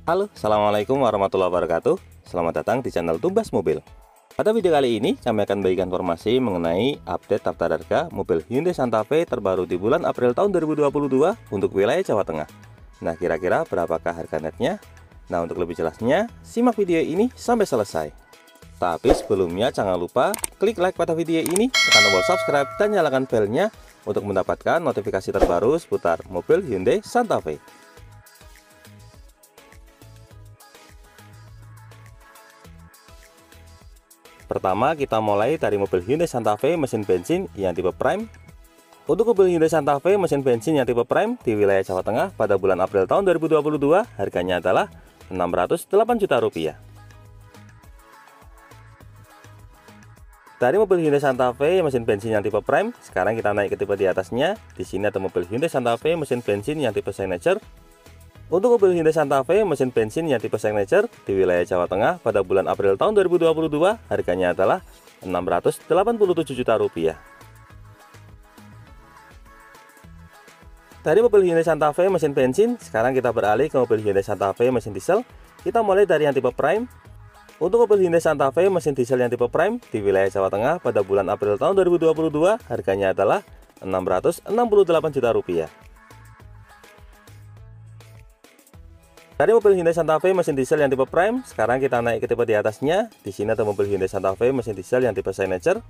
Halo, assalamualaikum warahmatullahi wabarakatuh. Selamat datang di channel Tumbas Mobil. Pada video kali ini kami akan berikan informasi mengenai update daftar harga mobil Hyundai Santa Fe terbaru di bulan April tahun 2022 untuk wilayah Jawa Tengah. Nah, kira-kira berapakah harga netnya? Nah, untuk lebih jelasnya, simak video ini sampai selesai. Tapi sebelumnya jangan lupa klik like pada video ini, tekan tombol subscribe dan nyalakan belnya untuk mendapatkan notifikasi terbaru seputar mobil Hyundai Santa Fe. Pertama, kita mulai dari mobil Hyundai Santa Fe mesin bensin yang tipe Prime. Untuk mobil Hyundai Santa Fe mesin bensin yang tipe Prime di wilayah Jawa Tengah pada bulan April tahun 2022 harganya adalah Rp608 juta. Dari mobil Hyundai Santa Fe mesin bensin yang tipe Prime, sekarang kita naik ke tipe di atasnya. Di sini ada mobil Hyundai Santa Fe mesin bensin yang tipe Signature. Untuk mobil Hyundai Santa Fe mesin bensin yang tipe Signature di wilayah Jawa Tengah pada bulan April tahun 2022 harganya adalah Rp687 juta. Dari mobil Hyundai Santa Fe mesin bensin, sekarang kita beralih ke mobil Hyundai Santa Fe mesin diesel. Kita mulai dari yang tipe Prime. Untuk mobil Hyundai Santa Fe mesin diesel yang tipe Prime di wilayah Jawa Tengah pada bulan April tahun 2022 harganya adalah Rp668 juta. Dari mobil Hyundai Santa Fe mesin diesel yang tipe Prime, sekarang kita naik ke tipe di atasnya. Di sini ada mobil Hyundai Santa Fe mesin diesel yang tipe Signature.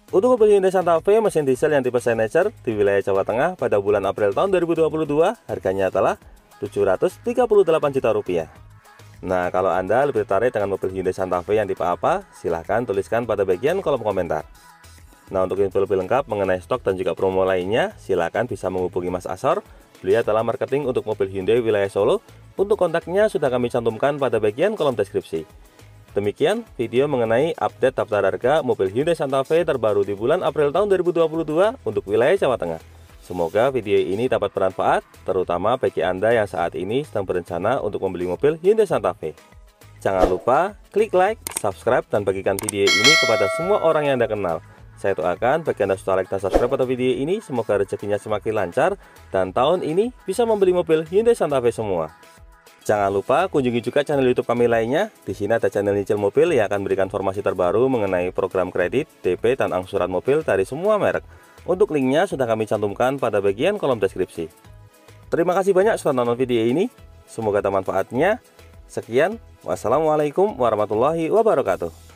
Untuk mobil Hyundai Santa Fe mesin diesel yang tipe Signature di wilayah Jawa Tengah pada bulan April tahun 2022 harganya adalah Rp738 juta. Nah, kalau Anda lebih tertarik dengan mobil Hyundai Santa Fe yang tipe apa, silahkan tuliskan pada bagian kolom komentar. Nah, untuk info lebih lengkap mengenai stok dan juga promo lainnya, silahkan bisa menghubungi Mas Asor. Beliau adalah marketing untuk mobil Hyundai wilayah Solo. Untuk kontaknya sudah kami cantumkan pada bagian kolom deskripsi. Demikian video mengenai update daftar harga mobil Hyundai Santa Fe terbaru di bulan April tahun 2022 untuk wilayah Jawa Tengah. Semoga video ini dapat bermanfaat, terutama bagi Anda yang saat ini sedang berencana untuk membeli mobil Hyundai Santa Fe. Jangan lupa klik like, subscribe, dan bagikan video ini kepada semua orang yang Anda kenal. Saya doakan bagi Anda sudah like dan subscribe pada video ini, semoga rezekinya semakin lancar dan tahun ini bisa membeli mobil Hyundai Santa Fe semua. Jangan lupa kunjungi juga channel YouTube kami lainnya. Di sini ada channel Nyicil Mobil yang akan memberikan informasi terbaru mengenai program kredit, DP, dan angsuran mobil dari semua merek. Untuk linknya sudah kami cantumkan pada bagian kolom deskripsi. Terima kasih banyak sudah nonton video ini. Semoga ada manfaatnya. Sekian, wassalamualaikum warahmatullahi wabarakatuh.